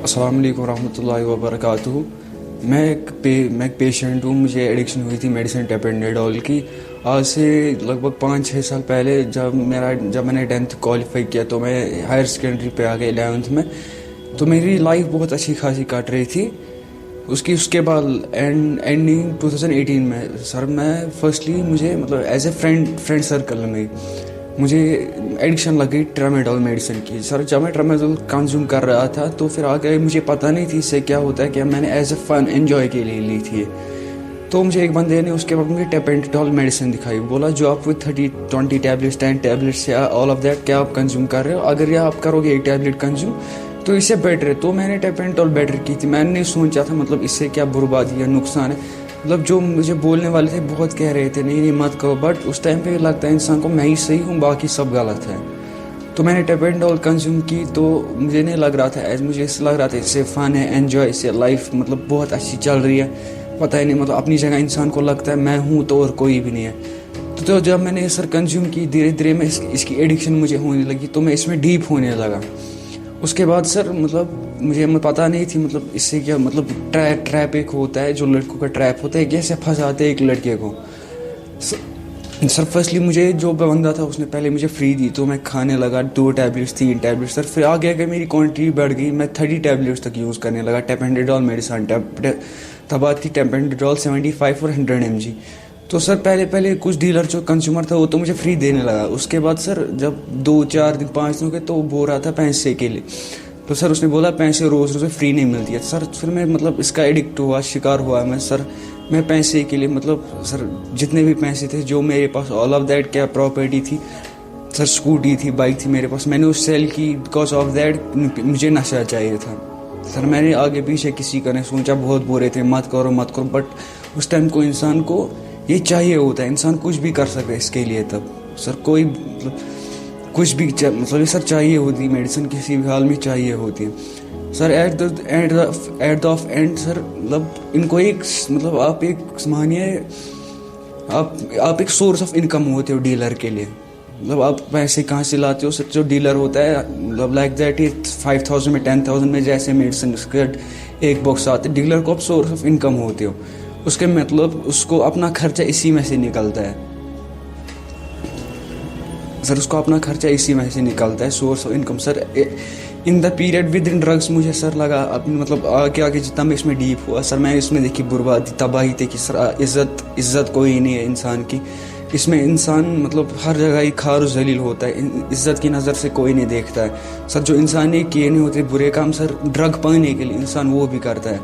السلام علیکم ورحمۃ اللہ وبرکاتہ. میں ایک پیشنٹ ہوں. مجھے ایڈکشن ہوئی تھی میڈیسن ٹیپینڈیڈول کی. آج سے لگ بھگ 5-6 سال پہلے جب میں نے 10th کوالیفائی کیا تو میں ہائر سیکنڈری پہ آ گیا 11th میں. تو میری لائف بہت اچھی خاصی کٹ رہی تھی. اس کے بعد اینڈنگ 2018 میں سر میں فرسٹلی مجھے مطلب ایز اے فرینڈ سرکل میں مجھے ایڈکشن لگ گئی ٹرامیڈول میڈیسن کی. سر جب میں ٹرامیڈول کنزیوم کر رہا تھا تو پھر آگے مجھے پتہ نہیں تھی اس سے کیا ہوتا ہے کہ میں نے ایز اے فن انجوائے کے لیے لی تھی. تو مجھے ایک بندے نے اس کے بعد مجھے ٹیپینڈیڈول میڈیسن دکھائی. بولا جو آپ وتھ 20 ٹیبلیٹس 10 ٹیبلیٹس یا آل آف دیٹ کیا آپ کنزیوم کر رہے ہو, اگر یہ آپ کرو گے ایک ٹیبلیٹ کنزیوم تو اس سے بیٹر ہے. تو میں نے ٹیپینڈیڈول بیٹر کی تھی. میں نے نہیں سوچا تھا مطلب اس سے کیا بربادی یا نقصان ہے. مطلب جو مجھے بولنے والے تھے بہت کہہ رہے تھے نہیں مت کرو, بٹ اس ٹائم پہ لگتا ہے انسان کو میں ہی صحیح ہوں باقی سب غلط ہے. تو میں نے ٹیپینڈیڈول کنزیوم کی تو مجھے نہیں لگ رہا تھا مجھے اس سے لگ رہا تھا اس سے فن ہے, انجوائے, اس سے لائف مطلب بہت اچھی چل رہی ہے. پتہ ہی نہیں مطلب اپنی جگہ انسان کو لگتا ہے میں ہوں تو اور کوئی بھی نہیں ہے. تو جب میں نے سر کنزیوم کی دھیرے دھیرے میں اس کی ایڈکشن مجھے ہونے لگی تو میں اس میں ڈیپ ہونے لگا. اس کے بعد سر مطلب مجھے پتہ نہیں تھی مطلب اس سے کیا مطلب ٹریپ ایک ہوتا ہے جو لڑکوں کا ٹریپ ہوتا ہے, کیسے پھنساتے ہیں ایک لڑکے کو. سر فرسٹلی مجھے جو بندہ تھا اس نے پہلے مجھے فری دی تو میں کھانے لگا 2 ٹیبلیٹس 3 ٹیبلیٹس. سر پھر آگے اگر میری کوانٹٹی بڑھ گئی میں 30 ٹیبلیٹس تک یوز کرنے لگا ٹیپینڈیڈول میڈیسن. تب آتی ٹیپینڈیڈول 75 اور 100 mg. تو سر پہلے کچھ ڈیلر جو کنزیومر تھا وہ تو مجھے فری دینے لگا. اس کے بعد سر جب 2-4 دن 5 دن کے تو وہ بول رہا تھا پیسے کے لیے. تو سر اس نے بولا پیسے روز فری نہیں ملتی ہے. سر پھر میں مطلب اس کا ایڈکٹ ہوا, شکار ہوا میں. سر میں پیسے کے لیے مطلب سر جتنے بھی پیسے تھے جو میرے پاس آل آف دیٹ کیا پراپرٹی تھی سر, اسکوٹی تھی, بائک تھی میرے پاس, میں نے اس سیل کی بیکاز آف دیٹ مجھے نشہ چاہیے تھا. سر میں نے آگے پیچھے کسی کا نہیں سوچا, بہت بولے تھے مت کرو, بٹ اس ٹائم کو انسان کو یہ چاہیے ہوتا ہے, انسان کچھ بھی کر سکتا ہے اس کے لیے. تب سر کوئی مطلب کچھ بھی مطلب سر چاہیے ہوتی میڈیسن کسی بھی حال میں چاہیے ہوتی ہے. سر ایٹ دا آف اینڈ سر مطلب ان کو ایک مطلب آپ ایک مانیے آپ ایک سورس آف انکم ہوتے ہو ڈیلر کے لیے. مطلب آپ پیسے کہاں سے لاتے ہو. سر جو ڈیلر ہوتا ہے مطلب لائک دیٹ 5,000 میں 10,000 میں جیسے میڈیسن ایک باکس آتے ڈیلر کو آپ سورس آف انکم ہوتے ہو. اس کے مطلب اس کو اپنا خرچہ اسی میں سے نکلتا ہے. سر اس کو اپنا خرچہ اسی میں سے نکلتا ہے source of income. Sir in the period with in drugs مجھے سر لگا اپنی مطلب آگے جتنا میں اس میں ڈیپ ہوا سر میں اس میں دیکھی بربادی تباہی تھی کہ سر عزت کوئی نہیں ہے انسان کی. اس میں انسان مطلب ہر جگہ ہی خار و ذلیل ہوتا ہے, عزت کی نظر سے کوئی نہیں دیکھتا ہے. سر جو انسان نے کیے نہیں ہوتے برے کام سر ڈرگ پانے کے لیے انسان وہ بھی کرتا ہے.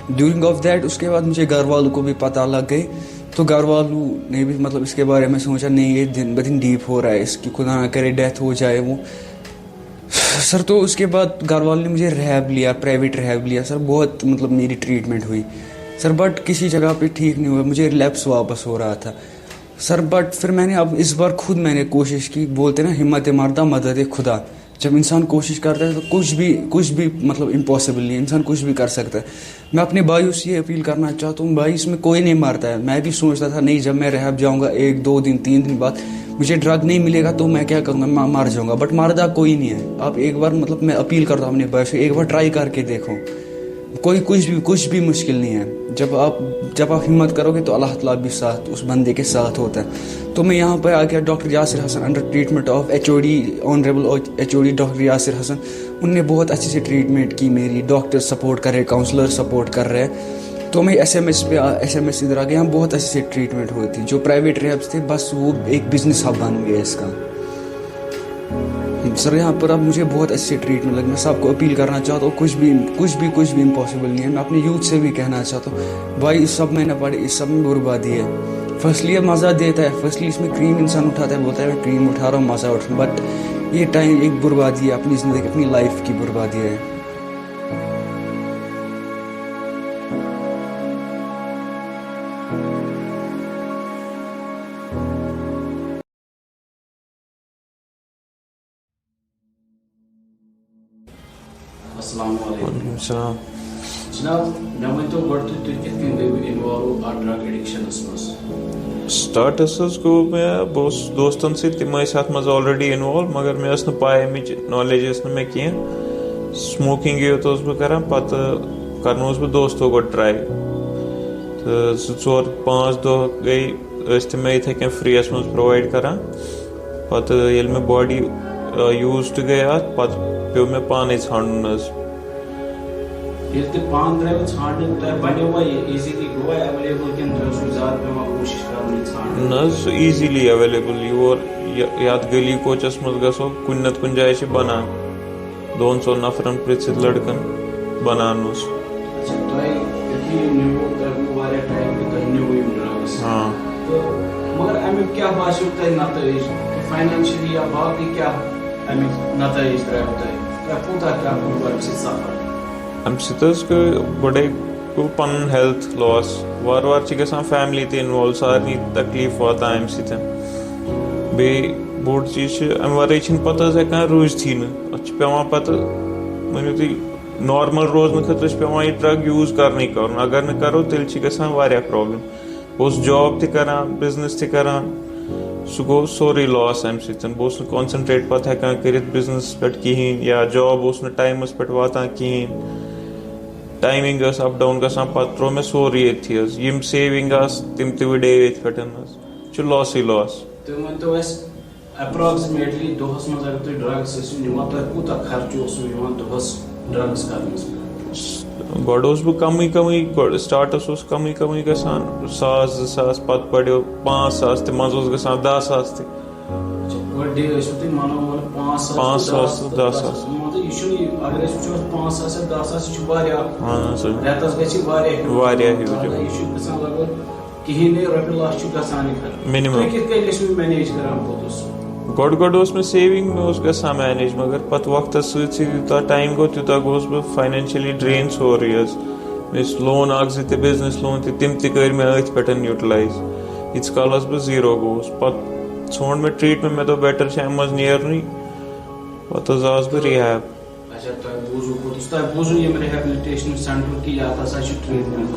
ڈیورنگ آف دیٹ اس کے بعد مجھے گھر والوں کو بھی پتہ لگ گئی تو گھر والوں نے بھی مطلب اس کے بارے میں سوچا نہیں یہ دن بدن ڈیپ ہو رہا ہے, اس کی خدا نہ کرے ڈیتھ ہو جائے وہ. سر تو اس کے بعد گھر والوں نے مجھے ریہاب لیا, پرائیویٹ ریہاب لیا. سر بہت مطلب میری ٹریٹمنٹ ہوئی سر, بٹ کسی جگہ پہ ٹھیک نہیں ہوا, مجھے ریلیپس واپس ہو رہا تھا سر. بٹ پھر میں نے اب اس بار خود میں نے کوشش کی, بولتے نا ہمت مردہ مدد خدا. جب انسان کوشش کرتا ہے تو کچھ بھی مطلب امپاسبل نہیں ہے, انسان کچھ بھی کر سکتا ہے. میں اپنے بھائیوں سے یہ اپیل کرنا چاہتا ہوں, بھائی اس میں کوئی نہیں مرتا ہے. میں بھی سوچتا تھا نہیں جب میں ریہاب جاؤں گا 1-2 دن 3 دن بعد مجھے ڈرگ نہیں ملے گا تو میں کیا کروں گا, میں مر جاؤں گا. بٹ مردہ کوئی نہیں ہے. آپ ایک بار مطلب میں اپیل کرتا ہوں اپنے بھائی سے ایک بار ٹرائی کر کے دیکھو, کوئی کچھ بھی مشکل نہیں ہے. جب آپ ہمت کرو گے تو اللہ تعالیٰ بھی ساتھ اس بندے کے ساتھ ہوتا ہے. تو میں یہاں پہ آ گیا doctor Yasir Hasan under treatment of HOD honourable HOD doctor Yasir Hasan. ان نے بہت اچھے سے ٹریٹمنٹ کی میری, ڈاکٹر سپورٹ کر رہے, کاؤنسلر سپورٹ کر رہے. تو میں SMS ادھر آ گیا. یہاں بہت اچھے سے ٹریٹمنٹ ہوتی. جو پرائیویٹ ریہابس تھے بس وہ ایک بزنس ہب بن گیا اس کا. سر یہاں پر اب مجھے بہت اچھی ٹریٹمنٹ لگی. میں سب کو اپیل کرنا چاہتا ہوں کچھ بھی امپاسبل نہیں ہے. میں اپنے یوتھ سے بھی کہنا چاہتا ہوں بھائی اس سب میں نہ پڑے, اس سب میں بربادی ہے. فرسٹلی یہ مزہ دیتا ہے, فرسٹلی اس میں کریم انسان اٹھاتا ہے, بولتا ہے میں کریم اٹھا رہا ہوں مزہ اٹھا, بٹ یہ ٹائم ایک بربادی ہے, اپنی زندگی اپنی لائف کی بربادی ہے. السلام علیکم. وعلیکم السلام. جناب مےٚ ؤنۍتو گۄڈٕ تُہۍ کِتھ کٔنۍ گٔیوٕ اِنوالو اَتھ ڈرٛگ ایڈِکشَنَس منٛز؟ سٹارٹس گوٚو مےٚ بہٕ اوسُس دوستن سۭتۍ, تِم ٲسۍ اَتھ منٛز آلریڈی اِنوالو, مگر مےٚ ٲس نہٕ پاے, اَمِچ نالیج ٲس نہٕ مےٚ کینٛہہ. سموکنگ یوت اوسُس بہٕ کران پتہٕ کرنووُس بہٕ دوستو گۄڈٕ ٹراے تہٕ 2-4-5 دۄہ گٔے ٲسۍ تِم مےٚ یِتھٕے کٔنۍ فریٖیَس منٛز پرووایڈ کران پتہٕ ییٚلہِ مےٚ باڈی یوٗز تہِ گٔے اتھ پتہٕ پیوٚو مےٚ پانے ژھانڈُن حظ. ییٚلہِ تہِ پانہٕ درٛایوٕ ژھانڈنہِ تۄہہِ بنیووا یہِ ایٖزیلی گوٚوا ایویلیبل کِنہٕ تۄہہِ اوسوٕ زیادٕ پیٚوان کوٗشِش کرٕنۍ یہِ ژھانڈٕنۍ؟ نہ حظ سُہ ایٖزیلی ایویلیبل یور یتھ گلی کوچس منٛز گژھو کُنہِ نتہٕ کُنہِ جایہِ چھِ بنان 2-4 نفرن پرژھِتھ لڑکن بنان اوس. اچھا تۄہہِ یُتھُے یِم نِوٕ تۄہہِ گوٚو واریاہ ٹایم کہِ تۄہہِ نِوٕ یِم ڈرٛگٕس تہٕ مگر امیُک کیٛاہ باسیو تۄہہِ نتٲیِج فاینانشلی یا باقٕے کیٛاہ امیُک نتٲیِج درٛایو تۄہہِ کوٗتاہ کیٛاہ کوٚروٕ امہِ سۭتۍ سفر؟ امہِ سۭتۍ حظ گٔے گۄڈے گوٚو پنُن ہیلتھ لاس وارٕ وارٕ چھِ گژھان فیملی تہِ اِنوالو سارنٕے تکلیٖف واتان امہِ سۭتۍ. بیٚیہِ بوٚڑ چیٖز چھِ امہِ ورٲے چھِنہٕ پتہٕ حظ ہٮ۪کان روٗزتھٕے نہٕ اتھ چھِ پیٚوان پتہٕ ؤنِو تُہۍ نارمل روزنہٕ خٲطرٕ چھِ پیٚوان یہِ ڈرگ یوٗز کرنُے کرُن اگر نہٕ کرو تیٚلہِ چھِ گژھان واریاہ پرابلم. بہٕ اوسُس جاب تہِ کران بِزنس تہِ کران سُہ گوٚو سورُے لاس امہِ سۭتۍ بہٕ اوسُس نہٕ کانسنٹریٹ پتہٕ ہٮ۪کان کٔرِتھ بِزنسس پٮ۪ٹھ کہیٖنۍ یا جاب اوس نہٕ ٹایمس پٮ۪ٹھ واتان کہیٖنۍ ٹایمِنگ ٲس اپ ڈاوُن گژھان پتہٕ تروو مےٚ سورُے ییٚتھی حظ یِم سیوِنگ آسہٕ تِم تہِ وٕڈے ییٚتھۍ پٮ۪ٹھ حظ چھُ لاسٕے لاس. تُہۍ ؤنۍتو اَسہِ ایپراکسِمیٹلی دۄہس منٛز اگر تُہۍ ڈرٛگٕس ٲسِو نِوان تۄہہِ کوٗتاہ خرچہٕ اوسوٕ یِوان دۄہس ڈرٛگٕس کرنس پٮ۪ٹھ؟ گۄڈٕ اوسُس بہٕ کمٕے گۄڈٕ سٹاٹس اوس کمٕے گژھان 1,000-2,000 پتہٕ بڑیو 5,000 تہِ منٛزٕ اوس گژھان 10,000 تہِ. پٔر ڈے ٲسِو تُہۍ مانان 5,000 تہٕ 10,000 مطلب یہِ چھُنہٕ اگر أسۍ وٕچھو 5,000 یا 10,000 یہِ چھُ واریاہ رٮ۪تس گژھِ واریاہ یہِ چھُ گژھان لگ بگ کِہیٖنۍ نٕے رۄپیہِ لچھ چھُ گژھانٕے تُہۍ کِتھ کٔنۍ ٲسِو مینیج کران پوٚتُس؟ گۄڈٕ اوس مےٚ سیوِنگ مےٚ اوس گژھان مینیج مگر پتہٕ وقتس سۭتۍ سۭتۍ یوٗتاہ ٹایم گوٚو تیوٗتاہ گوٚوُس بہٕ فاینانشلی ڈرٛین سورُے حظ. مےٚ ٲسۍ لون 1-2 تہِ بِزنس لون تہِ تِم تہِ کٔرۍ مےٚ أتھۍ پٮ۪ٹھ یوٗٹِلایز ییٖتِس کالس بہٕ زیٖرو گوٚوُس پتہٕ ژھونٛڈ مےٚ ٹریٖٹمنٹ مےٚ دوٚپ بیٹر چھُ امہِ منٛز نیرنُے پتہٕ حظ آس بہٕ ریہیب. اچھا تۄہہِ بوٗزوٕ پوٚتُس تۄہہِ بوٗزوٕ یِم ریہیبلِٹیشن سینٹر کہِ یتھ ہسا چھُ ٹریٖٹمنٹ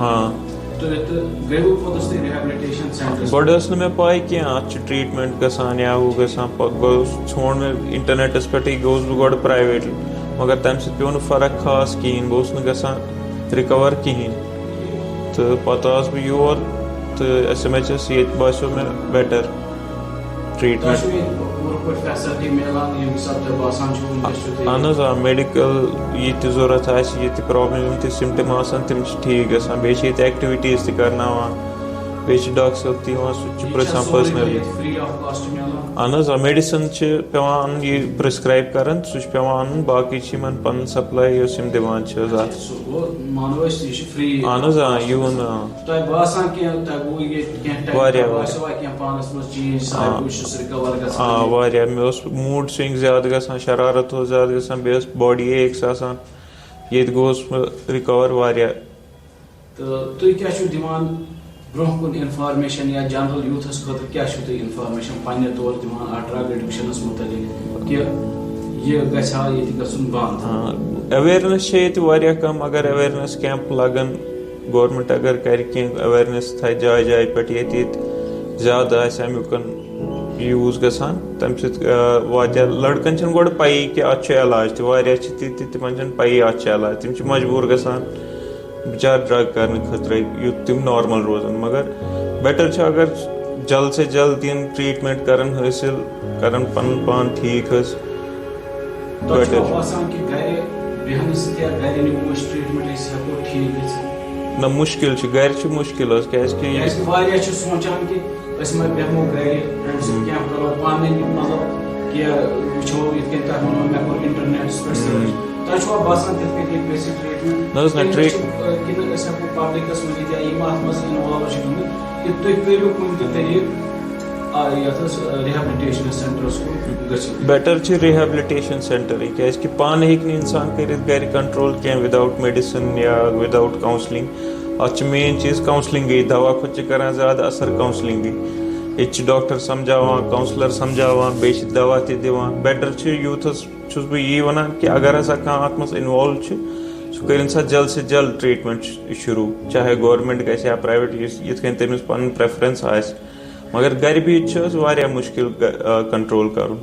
گۄڈٕ ٲس نہٕ مےٚ پاے کینٛہہ اتھ چھُ ٹریٖٹمنٹ گژھان یا ہُہ گژھان پتہٕ ژھونٛڈ مےٚ انٹرنیٹس پٮ۪ٹھٕے گوٚوُس بہٕ گۄڈٕ پرایویٹ مگر تمہِ سۭتۍ پیٚو نہٕ فرق خاص کِہینۍ بہٕ اوسُس نہٕ گژھان رِکور کِہینۍ تہٕ پتہٕ آس بہٕ یور تہٕ ایس ایم ایچ ایس ییٚتہِ باسیو مےٚ بیٹر ٹریٖٹمنٹ. اہن حظ آ میڈِکل یہِ تہِ ضوٚرتھ آسہِ یہِ تہِ پرابلم یِم تہِ سِمٹم آسان تِم چھِ ٹھیٖک گژھان بیٚیہِ چھِ ییٚتہِ ایکٹِوِٹیٖز تہِ کرناوان بیٚیہِ چھِ ڈاکٹر صٲب تہِ یِوان سُہ تہِ چھُ پرژھان پٔرسنلی. اہن حظ آ میڈِسن چھِ پیٚوان انُن یہِ پرسکرایب کران سُہ چھُ پیٚوان انُن باقٕے چھِ یِمن پنُن سپلاے یۄس یِم دِوان چھِ حظ اتھ. اہن حظ آ یِوُن واریاہ واریاہ مےٚ اوس موٗڈ سُوِنٛگ زیادٕ گژھان شرارت اوس زیادٕ گژھان بیٚیہِ ٲس باڈی ایکس آسان ییٚتہِ گوٚوُس بہٕ رِکور واریاہ. تہٕ تُہۍ کیٛاہ چھِو دِوان برونٛہہ کُن انفارمیشن یا جنرل یوٗتھس خٲطرٕ کیٛاہ چھِو تُہۍ انفارمیشن پننہِ طور دِوان اتھ ڈرگ ایڈکشنس مُتعلق کہِ یہِ گژھِ ہا ییٚتہِ گژھُن بنٛد؟ ایویرنیس چھِ ییٚتہِ واریاہ کم اگر ایویرنیس کیمپ لگن گورمینٹ اگر کرِ کینٛہہ ایویرنیس تھایہِ جایہِ جایہِ پٮ۪ٹھ ییٚتہِ زیادٕ آسہِ امیُک یوٗز گژھان تمہِ سۭتۍ واتہِ لڑکن چھنہٕ گۄڈٕ پیی کہِ اتھ چھُ علاج تہِ واریاہ چھِ تِتھۍ تِمن چھنہٕ پیی اتھ چھُ علاج تِم چھِ مجبوٗر گژھان بِچار ڈرگ کرنہٕ خٲطرٕ یُتھ تِم نارمل روزن مگر بیٹر چھُ اگر جلد سے جلد یِن ٹریٖٹمنٹ کرن حٲصِل کرن پنُن پان ٹھیٖک حظ. نہ مُشکِل چھُ گرِ چھُ مُشکِل حظ کیازِ کہِ واریاہ چھِ سونٛچان کہِ أسۍ ما بیٚہمو گرِ فرینڈ سۭتۍ کینٛہہ کرو پانے مطلب کہِ وٕچھو یِتھ کٔنۍ تۄہہِ ووٚنوٕ مےٚ کوٚر انٹرنیٹس پٮ۪ٹھ سٔرٕچ تۄہہِ چھُوا باسان تِتھ کٔنۍ ییٚتہِ گژھِ ٹریٖٹمنٹ کِنہٕ أسۍ ہٮ۪کو پبلکس ؤنِتھ یا یِم اتھ منٛز اِنوالو چھِ گٔمٕتۍ کہِ تُہۍ کٔرِو کُنہِ تہِ طریٖقہٕ یتھ حظ ریہیبلِٹیشن سینٹرس کُن گٔژھِو؟ بیٹر چھُ ریہیبلِٹیشن سینٹرٕے کیازِ کہِ پانہٕ ہیٚکہِ نہٕ انسان کٔرِتھ گرِ کنٹرول کینٛہہ وداوُٹ میڈِسن یا وداوُٹ کاونسلنگ اتھ چھُ مین چیٖز کاونسلنگٕے دوا کھۄتہٕ چھِ کران زیادٕ اثر کاونسلنگٕے ییٚتہِ چھِ ڈاکٹر سمجھاوان کاونسلر سمجھاوان بیٚیہِ چھِ دوا تہِ دِوان. بیٹر چھُ یوٗتھس چھُس بہٕ یی ونان کہِ اگر ہسا کانٛہہ اتھ منٛز اِنوالو چھُ سُہ کٔرِنۍ سا جلد سے جلد ٹریٖٹمنٹ شروٗع چاہے گورمینٹ گژھِ یا پرایویٹ یِتھ کٔنۍ تٔمِس پنٕنۍ پریفرنس آسہِ مگر گرِ بِہِتھ چھُ حظ واریاہ مُشکِل کنٹرول کرُن.